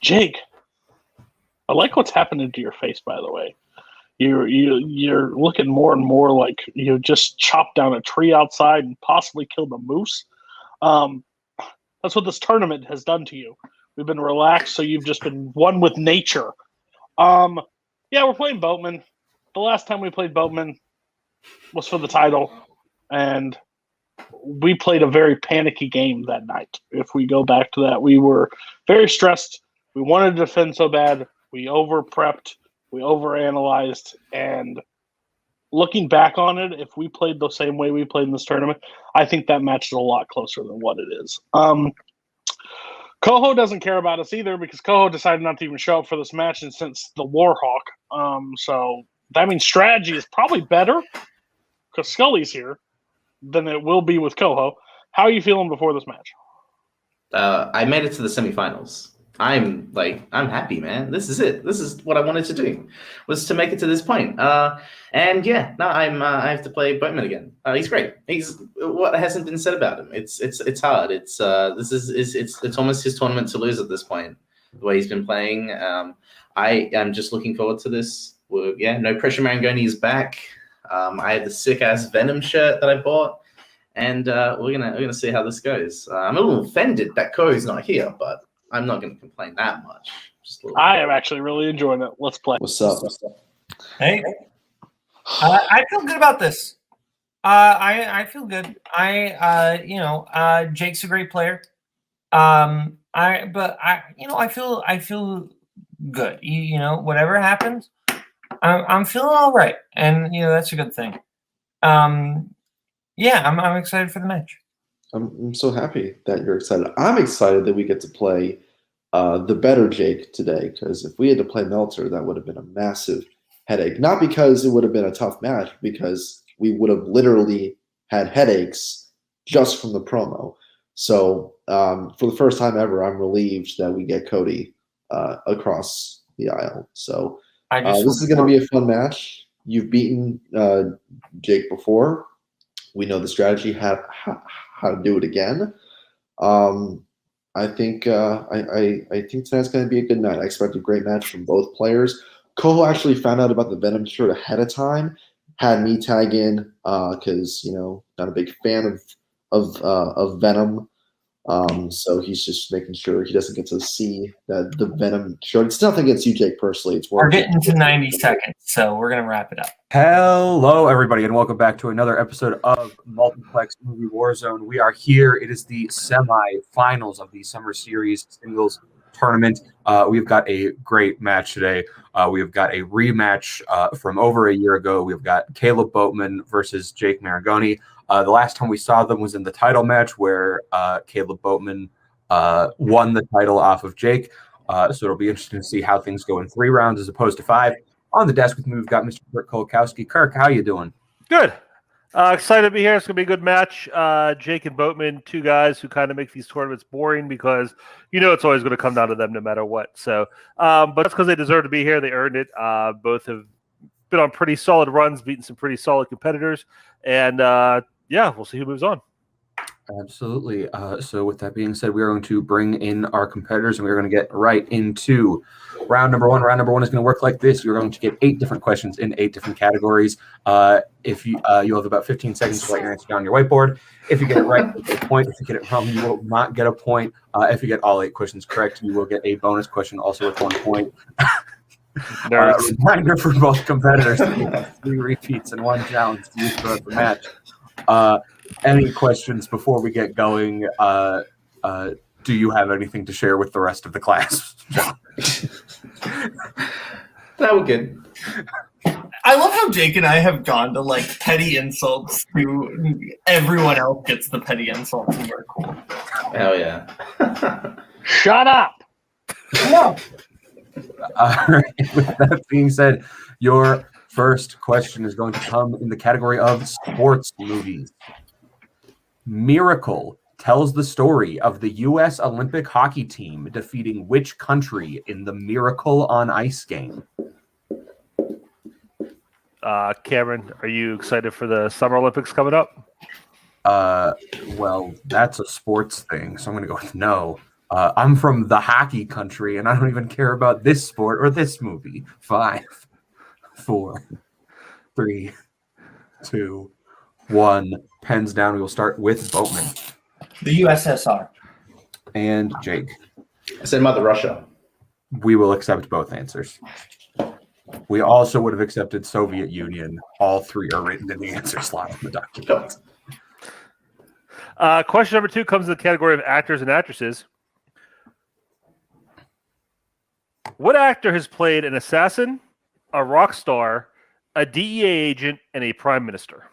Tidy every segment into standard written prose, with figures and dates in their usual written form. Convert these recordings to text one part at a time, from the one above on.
Jake, I like what's happening to your face, by the way. You're looking more and more like you just chopped down a tree outside and possibly killed a moose. That's what this tournament has done to you. We've been relaxed, so you've just been one with nature. Yeah, we're playing Boatman. The last time we played Boatman was for the title, and we played a very panicky game that night. If we go back to that, we were very stressed. We wanted to defend so bad. We over-prepped. We overanalyzed. And looking back on it, if we played the same way we played in this tournament, I think that match is a lot closer than what it is. Koho doesn't care about us either because Koho decided not to even show up for this match and since the Warhawk. So that means strategy is probably better because Scully's here than it will be with Koho. How are you feeling before this match? I made it to the semifinals. I'm happy, man. This is it. This is what I wanted to do, was to make it to this point. And yeah, no, I have to play Boatman again. He's great. He's what hasn't been said about him. It's hard. It's almost his tournament to lose at this point. The way he's been playing. I am just looking forward to this. No pressure. Marangoni is back. I have the sick ass Venom shirt that I bought, and we're gonna see how this goes. I'm a little offended that Koho's not here, but I'm not going to complain that much. I am actually really enjoying it. Let's play. What's up? Hey, I feel good about this. I feel good. Jake's a great player. I feel good. Whatever happens, I'm feeling all right, and that's a good thing. I'm excited for the match. I'm so happy that you're excited. I'm excited that we get to play the better Jake today, because if we had to play Melter, that would have been a massive headache. Not because it would have been a tough match, because we would have literally had headaches just from the promo. So for the first time ever, I'm relieved that we get Cody across the aisle. So this is going to be a fun match. You've beaten Jake before. We know the strategy, how to do it again. I think tonight's going to be a good night. I expect a great match from both players. Koho actually found out about the Venom shirt ahead of time, had me tag in because not a big fan of Venom. So he's just making sure he doesn't get to see the Venom shirt. It's nothing against you, Jake, personally. We're getting to 90 seconds, so we're going to wrap it up. Hello, everybody, and welcome back to another episode of Multiplex Movie Warzone. We are here. It is the semi-finals of the Summer Series Singles Tournament. We've got a great match today. We've got a rematch from over a year ago. We've got Kaleb Boatman versus Jake Maringoni. The last time we saw them was in the title match where Kaleb Boatman won the title off of Jake. So it'll be interesting to see how things go in 3 rounds as opposed to 5. On the desk with me, we've got Mr. Kirk Kolakowski. Kirk, how you doing? Good. Excited to be here. It's going to be a good match. Jake and Boatman, 2 guys who kind of make these tournaments boring because it's always going to come down to them no matter what. So, but that's because they deserve to be here. They earned it. Both have been on pretty solid runs, beaten some pretty solid competitors. And, we'll see who moves on. Absolutely. So with that being said, we are going to bring in our competitors, and we're going to get right into round number 1. Round number 1 is going to work like this. You're going to get 8 different questions in 8 different categories. If you'll have about 15 seconds to write your answer down on your whiteboard. If you get it right, you get a point. If you get it wrong, you will not get a point. If you get all 8 questions correct, you will get a bonus question also with 1 point. Reminder for both competitors: 3 repeats and 1 challenge to use throughout the match. Any questions before we get going? Do you have anything to share with the rest of the class? That was good. I love how Jake and I have gone to petty insults to everyone else gets the petty insults and we're cool. Hell yeah. Shut up. No. All right. With that being said, your first question is going to come in the category of sports movies. Miracle tells the story of the U.S. Olympic hockey team defeating which country in the Miracle on Ice game? Cameron, are you excited for the Summer Olympics coming up? Well, that's a sports thing, so I'm going to go with no. I'm from the hockey country, and I don't even care about this sport or this movie. 5, 4, 3, 2, 1. Pens down. We will start with Boatman. The USSR. And Jake. I said Mother Russia. We will accept both answers. We also would have accepted Soviet Union. All 3 are written in the answer slot in the document. Question number 2 comes in the category of actors and actresses. What actor has played an assassin, a rock star, a DEA agent, and a prime minister?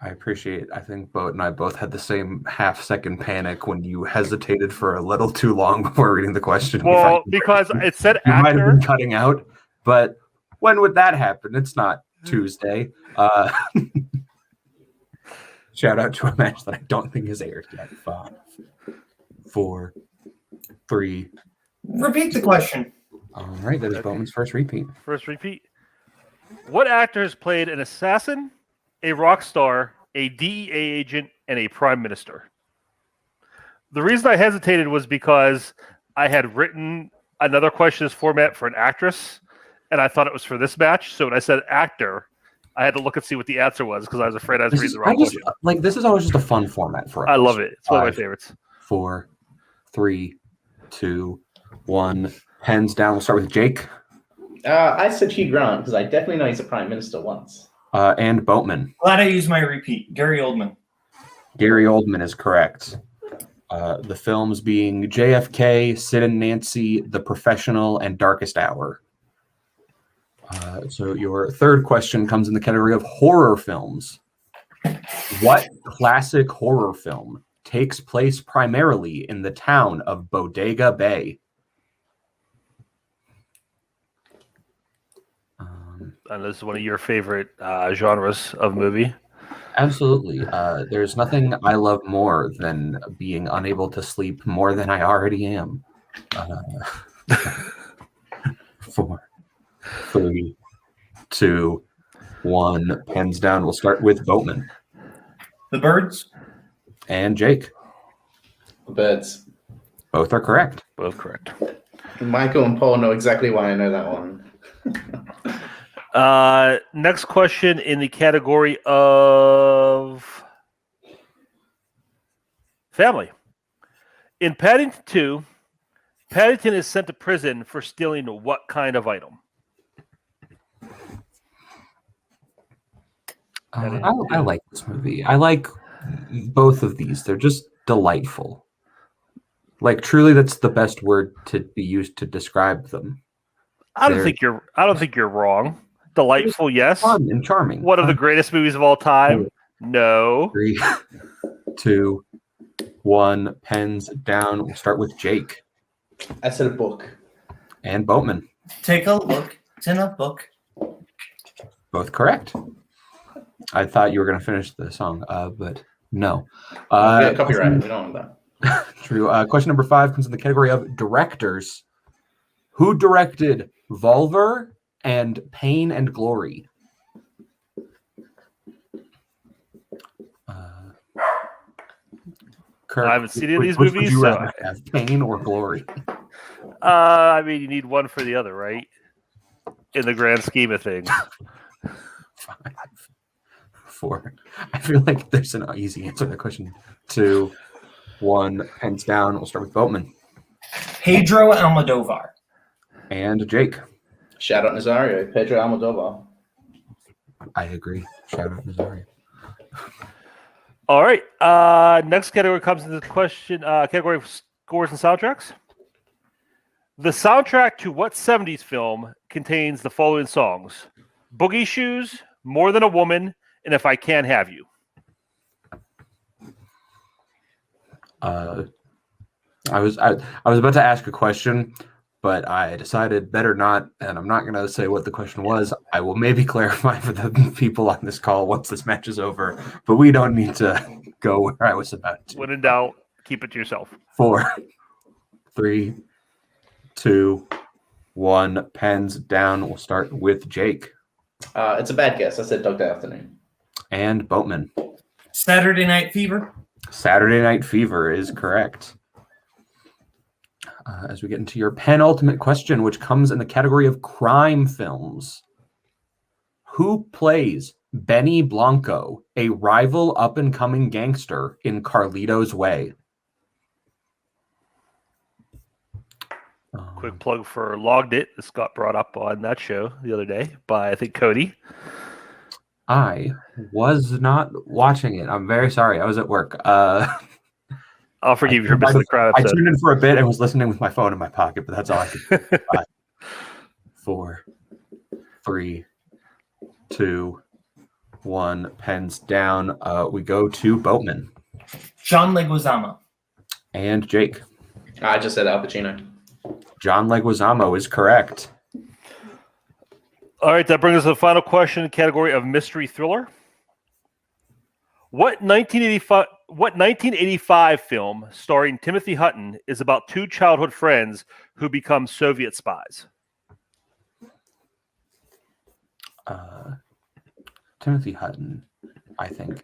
I appreciate. I think Boat and I both had the same half-second panic when you hesitated for a little too long before reading the question. Well, because it said you might have actor. been cutting out, but when would that happen? It's not Tuesday. Shout out to a match that I don't think has aired yet. 5, 4, 3. Repeat the question. All right, that is Bowman's first repeat. First repeat. What actor has played an assassin, a rock star, a DEA agent, and a prime minister? The reason I hesitated was because I had written another questions format for an actress, and I thought it was for this match. So when I said actor, I had to look and see what the answer was because I was afraid I was reading the wrong question. This is always just a fun format for us. I love it. It's one of my favorites. 4, 3, 2, 1. Pens down. We'll start with Jake. I said Hugh Grant because I definitely know he's a prime minister once. And Boatman. Glad I used my repeat. Gary Oldman. Gary Oldman is correct. The films being JFK, Sid and Nancy, The Professional, and Darkest Hour. So your third question comes in the category of horror films. What classic horror film takes place primarily in the town of Bodega Bay? And this is one of your favorite genres of movie. Absolutely. There's nothing I love more than being unable to sleep more than I already am. 4, 3, 2, 1. Pens down. We'll start with Boatman. The Birds. And Jake. The Birds. Both are correct. Both correct. Michael and Paul know exactly why I know that one. Next question in the category of family. In Paddington 2, Paddington is sent to prison for stealing what kind of item? I like this movie. I like both of these. They're just delightful. Like, truly, that's the best word to be used to describe them. I don't think you're wrong. Delightful, yes. Fun and charming. One of the greatest movies of all time. No. 3, 2, 1. Pens down. We'll start with Jake. I said a book. And Boatman. Take a look. It's in a book. Both correct. I thought you were going to finish the song, but no. Copyright. We don't want that. True. Question number 5 comes in the category of directors. Who directed Volver and Pain and Glory? Kirk, I haven't seen any of these which movies. Would you So rather have Pain or Glory? I mean, you need one for the other, right? In the grand scheme of things. 5, 4. I feel like there's an easy answer to that question. 2, 1. Pens down. We'll start with Boatman. Pedro Almodovar. And Jake. Shout out Nazario, Pedro Almodovar. I agree. Shout out Nazario. All right. Next category comes into the question. Category of scores and soundtracks. The soundtrack to what 70s film contains the following songs? Boogie Shoes, More Than a Woman, and If I Can't Have You. I was about to ask a question, but I decided better not, and I'm not going to say what the question was. I will maybe clarify for the people on this call once this match is over, but we don't need to go where I was about to. When in doubt, keep it to yourself. 4, 3, 2, 1. Pens down. We'll start with Jake. It's a bad guess. I said Dog Day Afternoon. And Boatman. Saturday Night Fever. Saturday Night Fever is correct. as we get into your penultimate question, which comes in the category of crime films. Who plays Benny Blanco, a rival up-and-coming gangster in Carlito's Way? Quick plug for Logged It. This got brought up on that show the other day by, I think, Cody. I was not watching it. I'm very sorry. I was at work. I'll forgive you for missing the crowd I episode. tuned in for a bit and was listening with my phone in my pocket, but that's all I could do. 5, 4, 3, 2, 1. Pens down. We go to Boatman. John Leguizamo. And Jake. I just said Al Pacino. John Leguizamo is correct. All right, that brings us to the final question, category of mystery thriller. What 1985 film starring Timothy Hutton is about two childhood friends who become Soviet spies? Timothy Hutton, I think,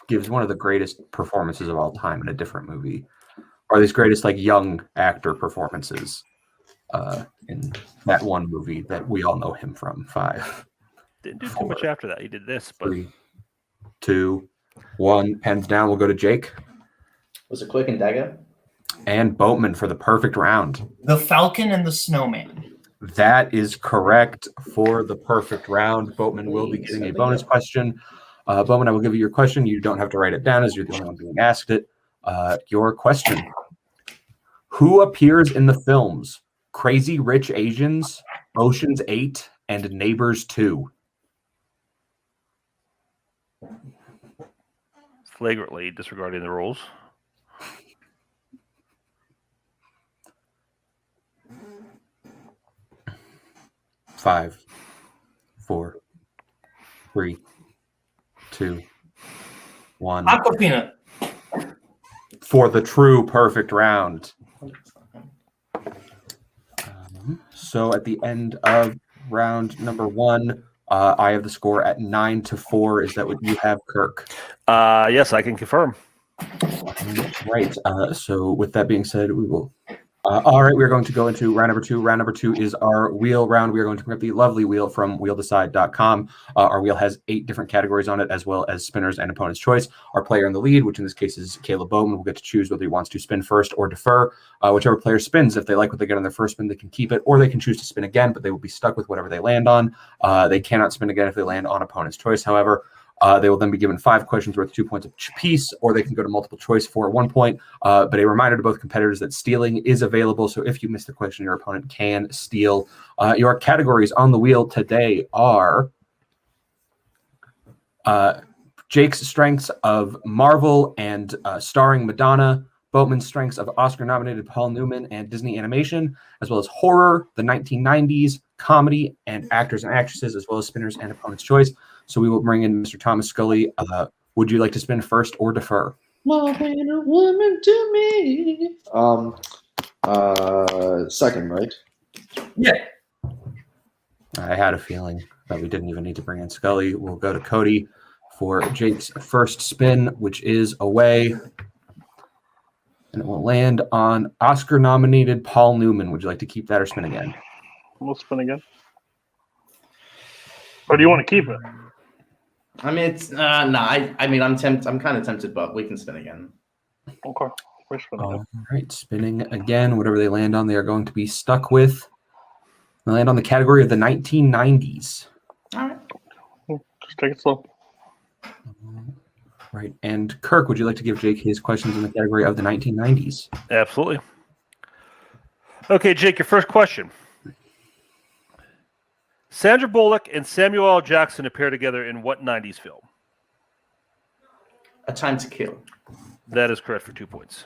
gives one of the greatest performances of all time in a different movie, or these greatest young actor performances in that one movie that we all know him from. 5. Didn't do too much after that. He did this, but 3, 2, 1. Pens down. We'll go to Jake. Was it Cloak and Dagger? And Boatman for the perfect round. The Falcon and the Snowman. That is correct for the perfect round. Boatman will be getting a bonus question. Bowman, I will give you your question. You don't have to write it down as you're the only one being asked it. Your question. Who appears in the films Crazy Rich Asians, Ocean's 8, and Neighbors 2? Flagrantly disregarding the rules. Five, 4, 3, 2, 1. Aquafina. For the true perfect round. So at the end of round number 1, I have the score at 9-4. Is that what you have, Kirk? Yes, I can confirm. Right. So with that being said, we will. All right, we're going to go into round number 2. Round number 2 is our wheel round. We are going to bring up the lovely wheel from wheeldecide.com. Our wheel has 8 different categories on it, as well as spinners and opponent's choice. Our player in the lead, which in this case is Kaleb Bowman, will get to choose whether he wants to spin first or defer. Whichever player spins, if they like what they get on their first spin, they can keep it, or they can choose to spin again, but they will be stuck with whatever they land on. They cannot spin again if they land on opponent's choice, however. They will then be given 5 questions worth 2 points apiece, or they can go to multiple choice for 1 point. But a reminder to both competitors that stealing is available. So if you miss the question, your opponent can steal. Your categories on the wheel today are Jake's strengths of Marvel and starring Madonna, Boatman's strengths of Oscar-nominated Paul Newman and Disney animation, as well as horror, the 1990s, comedy, and actors and actresses, as well as spinners and opponent's choice. So we will bring in Mr. Thomas Scully. Would you like to spin first or defer? More than a woman to me. Second, right? Yeah. I had a feeling that we didn't even need to bring in Scully. We'll go to Cody for Jake's first spin, which is away. And it will land on Oscar-nominated Paul Newman. Would you like to keep that or spin again? We'll spin again. Or do you want to keep it? I mean, it's I'm tempted. I'm kind of tempted, but we can spin again. Okay. We're spinning All right, spinning again. Whatever they land on, they are going to be stuck with. They land on the category of the 1990s. All right. Just take it slow. Right. And Kirk, would you like to give Jake his questions in the category of the 1990s? Absolutely. Okay, Jake, your first question. Sandra Bullock and Samuel L. Jackson appear together in what 90s film? A Time to Kill. That is correct for 2 points.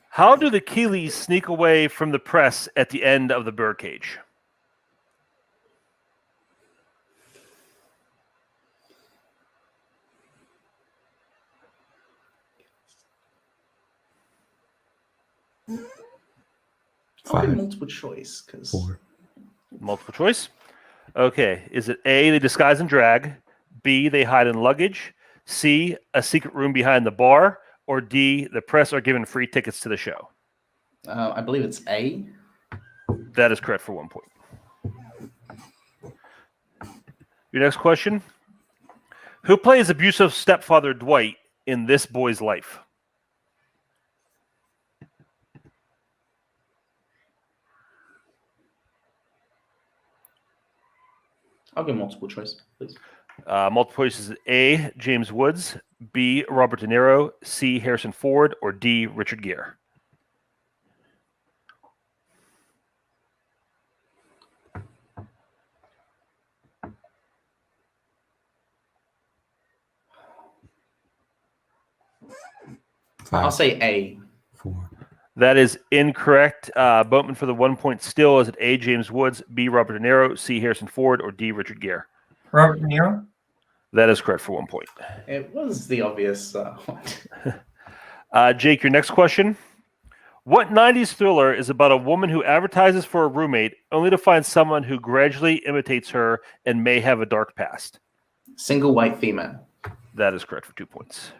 How do the Keeleys sneak away from the press at the end of the birdcage? Probably multiple choice. 4. Multiple choice. Okay. Is it A, they disguise and drag, B, they hide in luggage, C, a secret room behind the bar, or D, the press are given free tickets to the show? I believe it's A. That is correct for 1 point. Your next question. Who plays abusive stepfather Dwight in This Boy's Life? I'll get multiple choice, please. Multiple choices: A, James Woods, B, Robert De Niro, C, Harrison Ford, or D, Richard Gere. I'll say A. 4. That is incorrect. Boatman for the 1 point steal. Is it A, James Woods, B, Robert De Niro, C, Harrison Ford, or D, Richard Gere? Robert De Niro? That is correct for 1 point. It was the obvious one. Jake, your next question. What 90s thriller is about a woman who advertises for a roommate only to find someone who gradually imitates her and may have a dark past? Single white female. That is correct for 2 points.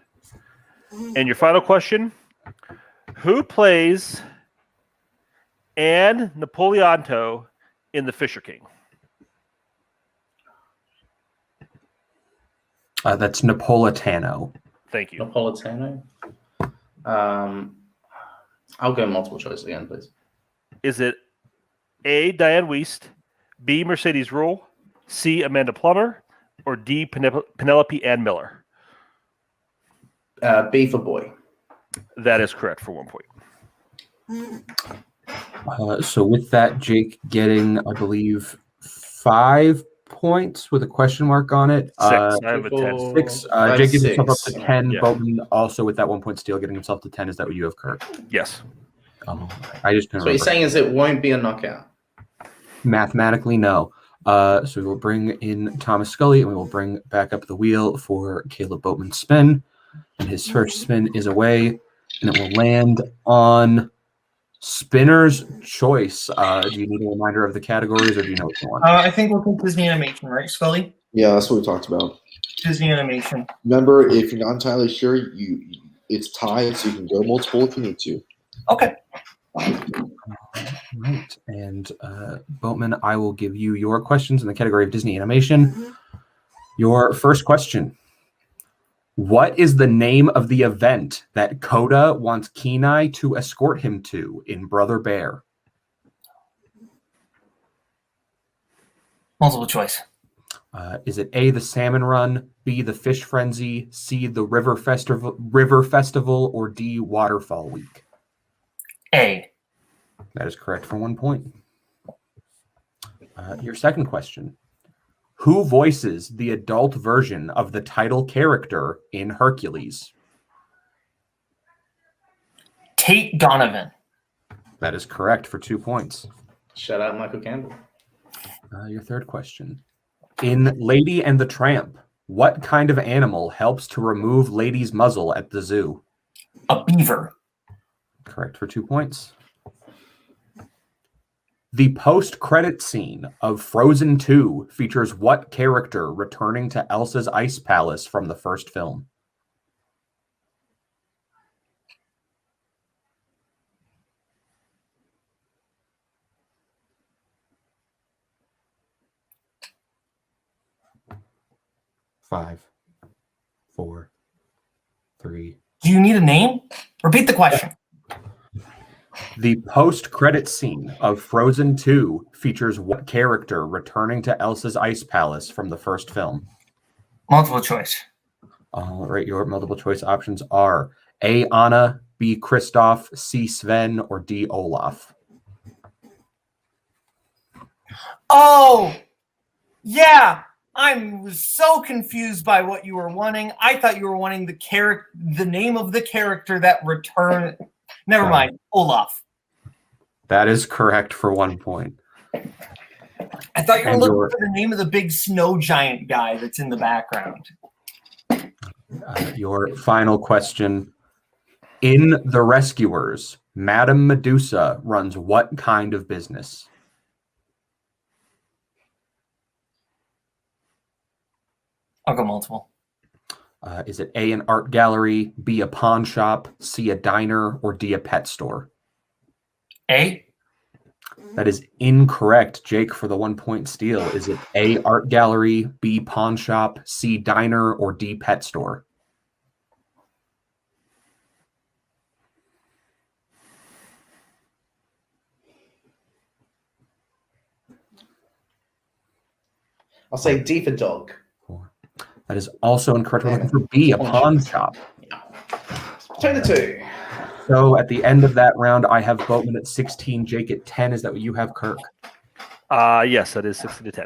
And your final question. Who plays Anne Napoleonto in The Fisher King? That's Napolitano. Thank you. Napolitano. I'll go multiple choice again, please. Is it A, Diane Wiest, B, Mercedes Ruehl, C, Amanda Plummer, or D, Penelope Ann Miller? B for boy. That is correct for 1 point. So with that, Jake getting, I believe, 5 points with a question mark on it. 6. I have a 10. 6. Jake gets himself up to 6. 10. Yeah. Boatman also with that 1 point steal, getting himself to 10. Is that what you have, Kurt? Yes. I just So couldn't what you're remember. saying is it won't be a knockout. Mathematically, no. So we will bring in Thomas Scully, and we will bring back up the wheel for Kaleb Boatman's spin. And his first spin is away, and it will land on Spinner's Choice. Do you need a reminder of the categories, or do you know what you want? I think we'll take Disney Animation, right, Scully? Yeah, that's what we talked about. Disney Animation. Remember, if you're not entirely sure, it's tied, so you can go multiple if you need to. Okay. Right. And Boatman, I will give you your questions in the category of Disney Animation. Your first question. What is the name of the event that Koda wants Kenai to escort him to in Brother Bear? Multiple choice. Is it A, the Salmon Run, B, the Fish Frenzy, C, the River Festival, or D, Waterfall Week? A. That is correct for 1 point. Your second question. Who voices the adult version of the title character in Hercules? Tate Donovan. That is correct for 2 points. Shout out Michael Campbell. Your third question. In Lady and the Tramp, what kind of animal helps to remove Lady's muzzle at the zoo? A beaver. Correct for 2 points. The post-credit scene of Frozen 2 features what character returning to Elsa's ice palace from the first film? Five, 4, 3. Do you need a name? Repeat the question. The post-credit scene of Frozen 2 features what character returning to Elsa's ice palace from the first film? Multiple choice. All right, your multiple choice options are A, Anna, B, Kristoff, C, Sven, or D, Olaf. Oh, yeah. I was so confused by what you were wanting. I thought you were wanting the name of the character that returned. Never mind. Olaf. That is correct for 1 point. I thought you were And looking for the name of the big snow giant guy that's in the background. Your final question. In The Rescuers, Madame Medusa runs what kind of business? I'll go multiple. Is it A, an art gallery, B, a pawn shop, C, a diner, or D, a pet store? A. That is incorrect, Jake, for the 1-point steal. Is it A, art gallery, B, pawn shop, C, diner, or D, pet store? I'll say D for dog. That is also incorrect. We're looking for B, a pawn shop. Between the two. So at the end of that round, I have Boatman at 16, Jake at 10. Is that what you have, Kirk? Yes, that is 16 to 10.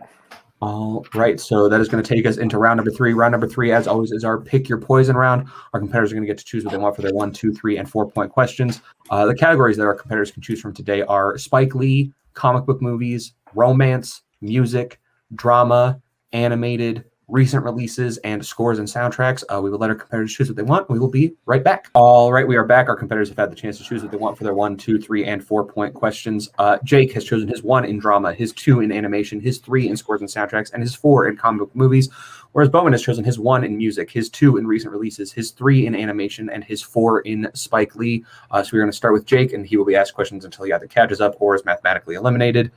All right, so that is going to take us into round number 3. Round number 3, as always, is our pick your poison round. Our competitors are going to get to choose what they want for their 1, 2, 3, and 4-point questions. The categories that our competitors can choose from today are Spike Lee, comic book movies, romance, music, drama, animated, recent releases, and scores and soundtracks. We will let our competitors choose what they want. We will be right back. All right, we are back. Our competitors have had the chance to choose what they want for their 1, 2, 3, and 4-point questions. Jake has chosen his 1 in drama, his 2 in animation, his 3 in scores and soundtracks, and his 4 in comic book movies. Whereas Bowman has chosen his 1 in music, his 2 in recent releases, his 3 in animation, and his 4 in Spike Lee. So we're going to start with Jake, and he will be asked questions until he either catches up or is mathematically eliminated.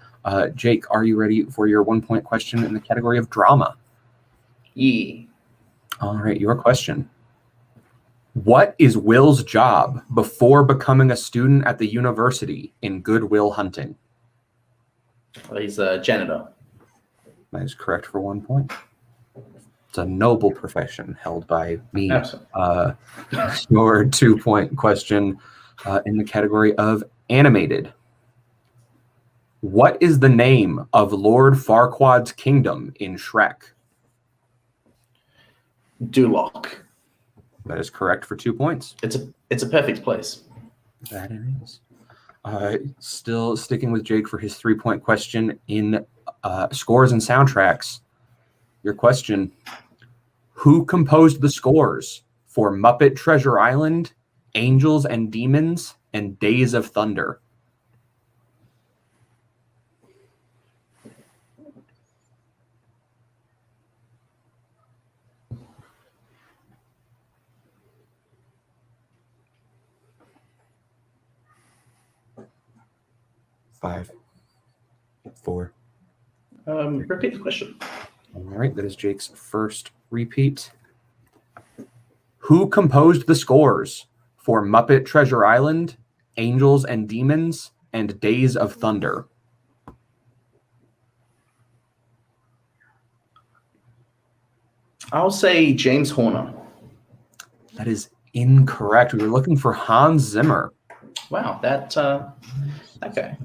Jake, are you ready for your 1-point question in the category of drama? Yeah. All right, your question. What is Will's job before becoming a student at the university in Good Will Hunting? Well, he's a janitor. That is correct for 1 point. It's a noble profession held by me. Absolutely. Your 2-point question in the category of animated. What is the name of Lord Farquaad's kingdom in Shrek? Duloc. That is correct for 2 points. It's a perfect place. That it is. Still sticking with Jake for his 3-point question in scores and soundtracks. Your question: who composed the scores for Muppet Treasure Island, Angels and Demons, and Days of Thunder? Five, 4. Repeat the question. All right, that is Jake's first repeat. Who composed the scores for Muppet Treasure Island, Angels and Demons, and Days of Thunder? I'll say James Horner. That is incorrect. We were looking for Hans Zimmer. Wow, that okay.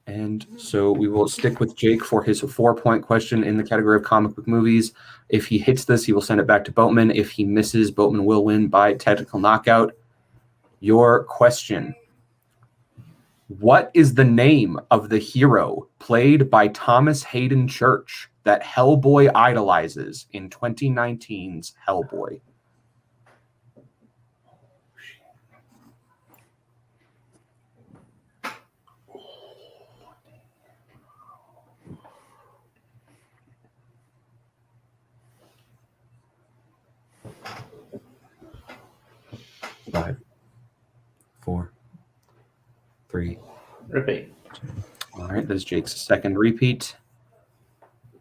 And so we will stick with Jake for his 4-point question in the category of comic book movies. If he hits this, he will send it back to Boatman. If he misses, Boatman will win by technical knockout. Your question: what is the name of the hero played by Thomas Hayden Church that Hellboy idolizes in 2019's Hellboy? Five, 4, 3. Repeat. All right, that is Jake's second repeat.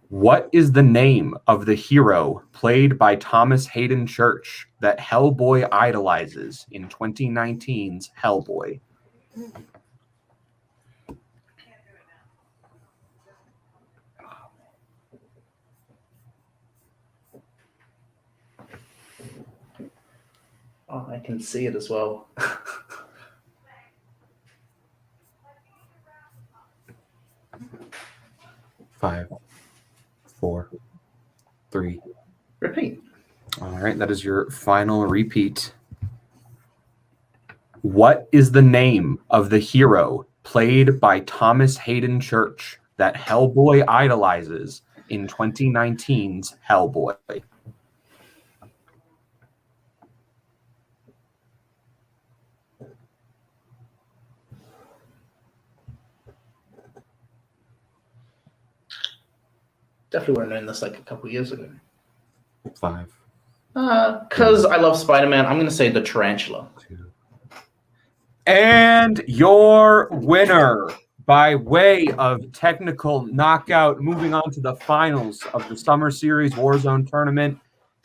What is the name of the hero played by Thomas Hayden Church that Hellboy idolizes in 2019's Hellboy? Oh, I can see it as well. 5, 4, 3. Repeat. All right, that is your final repeat. What is the name of the hero played by Thomas Hayden Church that Hellboy idolizes in 2019's Hellboy? Definitely would have known this like a couple years ago. 5, Because I love Spider-Man, I'm going to say the Tarantula. And your winner by way of technical knockout, moving on to the finals of the Summer Series Warzone tournament,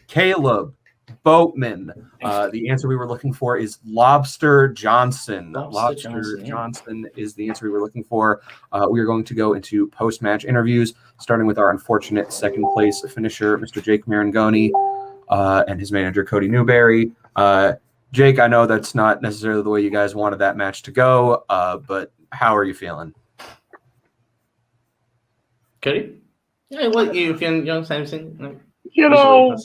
Kaleb Boatman. The answer we were looking for is Lobster Johnson. Lobster Johnson is the answer we were looking for. We are going to go into post-match interviews, starting with our unfortunate second place finisher, Mr. Jake Maringoni, and his manager, Cody Newberry. Jake, I know that's not necessarily the way you guys wanted that match to go, but how are you feeling? Cody? Yeah, what you can same thing. You know,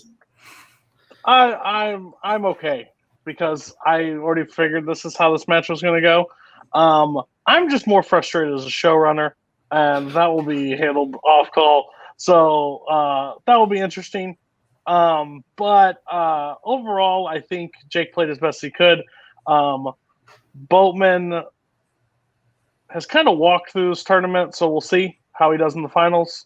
I'm okay because I already figured this is how this match was going to go. I'm just more frustrated as a showrunner, and that will be handled off call. So that will be interesting. But overall, I think Jake played as best he could. Boatman has kind of walked through this tournament, so we'll see how he does in the finals.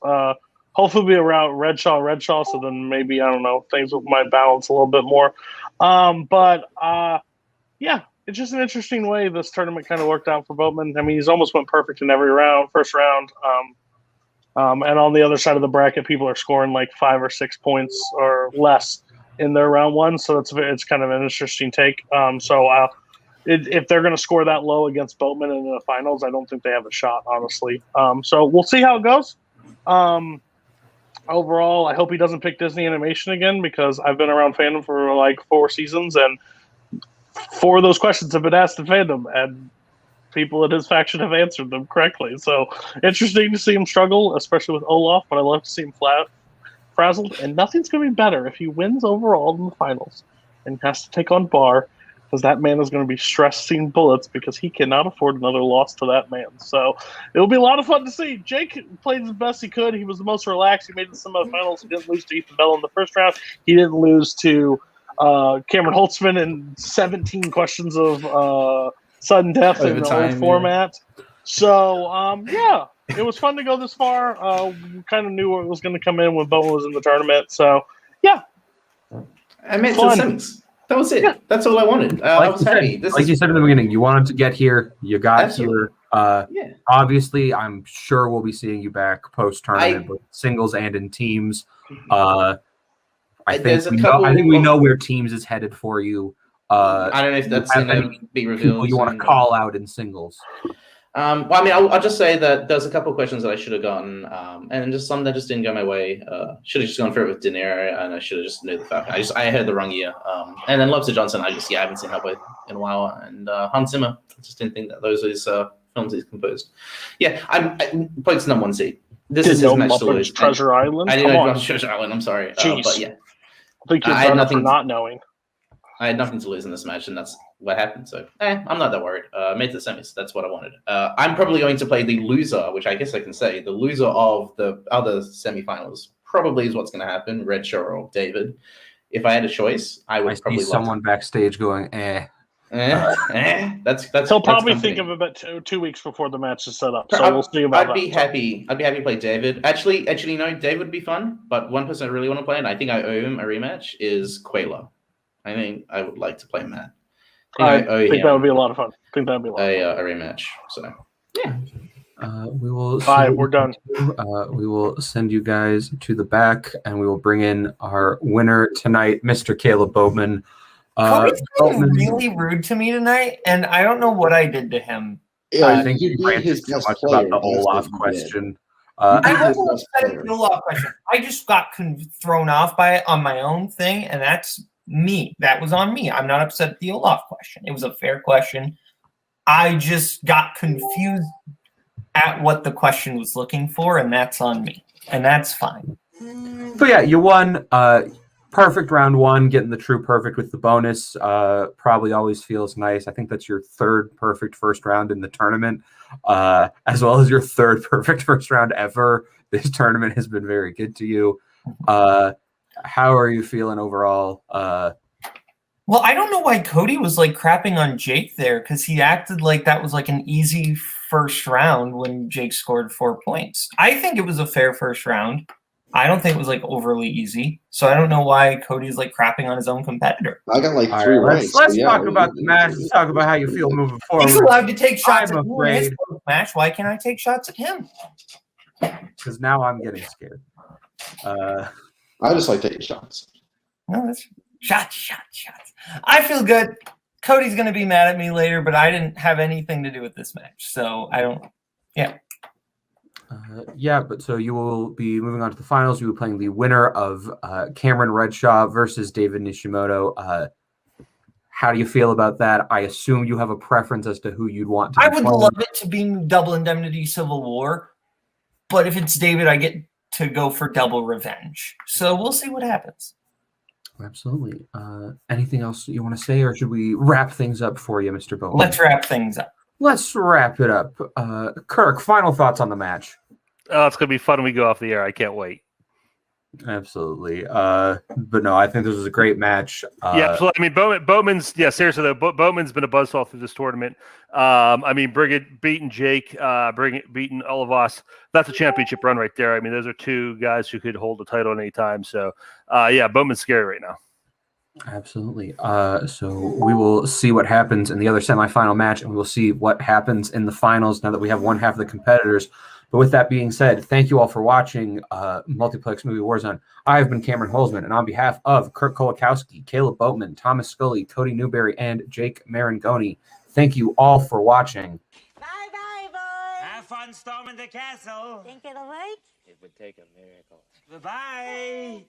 Hopefully we'll be around Redshaw, so then maybe, I don't know, things might balance a little bit more. Yeah, it's just an interesting way this tournament kind of worked out for Boatman. I mean, he's almost went perfect in every first round. And on the other side of the bracket, people are scoring like 5 or 6 points or less in their round one. So it's kind of an interesting take. If they're going to score that low against Boatman in the finals, I don't think they have a shot, honestly. So we'll see how it goes. Overall, I hope he doesn't pick Disney Animation again because I've been around Fandom for like 4 seasons, and 4 of those questions have been asked in Fandom, and people in his faction have answered them correctly. So interesting to see him struggle, especially with Olaf, but I love to see him frazzled. And nothing's going to be better if he wins overall in the finals and has to take on Bar, because that man is going to be stressing bullets because he cannot afford another loss to that man. So it'll be a lot of fun to see. Jake played as best he could. He was the most relaxed. He made it to some of the finals. He didn't lose to Ethan Bell in the first round. He didn't lose to Cameron Holtzman in 17 questions of sudden death in the old format. So, yeah, it was fun to go this far. We kind of knew what was going to come in when Bowen was in the tournament. So, yeah. I made the semis. That was it. Yeah. That's all I wanted. I was happy. You said in the beginning, you wanted to get here. You got here. Obviously, I'm sure we'll be seeing you back post-tournament, both singles and in teams. I think we know where teams is headed for you. I don't know if that's going to be revealed. You want to call out in singles? Well, I mean, I'll just say that there's a couple of questions that I should have gotten, and just some that just didn't go my way. Should have just gone for it with De Niro, and I should have just knew the fact. I had the wrong year. And then Lobster Johnson, I haven't seen her play in a while, and Hans Zimmer, I just didn't think that those were his films he's composed. Yeah, I points number 1 seed. This is his match to lose. Treasure Island. I didn't know Treasure Island. I'm sorry, but yeah, I think you're better for not knowing. I had nothing to lose in this match, and that's what happened. So, I'm not that worried. Made to the semis. That's what I wanted. I'm probably going to play the loser, which I guess I can say. The loser of the other semifinals probably is what's going to happen, Redshaw or David. If I had a choice, I would probably see someone backstage going, That's he'll probably think of it about 2 weeks before the match is set up. So we'll see about that. I'd be happy to play David. Actually, no, David would be fun. But one person I really want to play, and I think I owe him a rematch, is Quayla. I think I would like to play Matt. I think that would be a lot of fun. A rematch. So yeah. We will. All right, we're done. We will send you guys to the back, and we will bring in our winner tonight, Mr. Kaleb Boatman. Cody's been really rude to me tonight, and I don't know what I did to him. Yeah, I think he ranted too much about the Olaf question. I wasn't upset at the Olaf question. I just got thrown off by it on my own thing, and that's me. That was on me. I'm not upset at the Olaf question. It was a fair question. I just got confused at what the question was looking for, and that's on me. And that's fine. But yeah, you won. Perfect round 1, getting the true perfect with the bonus. Probably always feels nice. I think that's your 3rd perfect first round in the tournament, as well as your 3rd perfect first round ever. This tournament has been very good to you. How are you feeling overall? Well, I don't know why Cody was like crapping on Jake there, because he acted like that was like an easy first round when Jake scored 4 points. I think it was a fair first round. I don't think it was like overly easy. So I don't know why Cody's like crapping on his own competitor. I got like All 3 right, ranks. let's so yeah, talk about the match. Let's talk about how you feel moving He's forward. allowed to take shots I'm at me in his afraid. match. Why can't I take shots at him? Because now I'm getting scared. I just like taking shots. No, that's shots. I feel good. Cody's going to be mad at me later, but I didn't have anything to do with this match. So I don't, yeah. Yeah, but so you will be moving on to the finals. You will be playing the winner of Cameron Redshaw versus David Nishimoto. How do you feel about that? I assume you have a preference as to who you'd want to I be would playing. love it to be Double Indemnity Civil War, but if it's David, I get to go for double revenge. So we'll see what happens. Absolutely. Anything else you want to say, or should we wrap things up for you, Mr. Boatman? Let's wrap things up. Let's wrap it up. Kirk, final thoughts on the match? Oh, it's going to be fun when we go off the air. I can't wait. Absolutely. But no, I think this was a great match. Yeah, absolutely. I mean, Boatman's, yeah, seriously, though, Boatman's been a buzzsaw through this tournament. I mean, Brigitte beating Jake, beating all of us. That's a championship run right there. I mean, those are two guys who could hold the title at any time. So, yeah, Boatman's scary right now. Absolutely. So we will see what happens in the other semifinal match, and we will see what happens in the finals now that we have one half of the competitors. But with that being said, thank you all for watching Multiplex Movie Warzone. I have been Cameron Holzman, and on behalf of Kurt Kolakowski, Kaleb Boatman, Thomas Scully, Cody Newberry, and Jake Maringoni, thank you all for watching. Bye-bye, boys. Have fun storming the castle. Think it'll work? It would take a miracle. Bye-bye.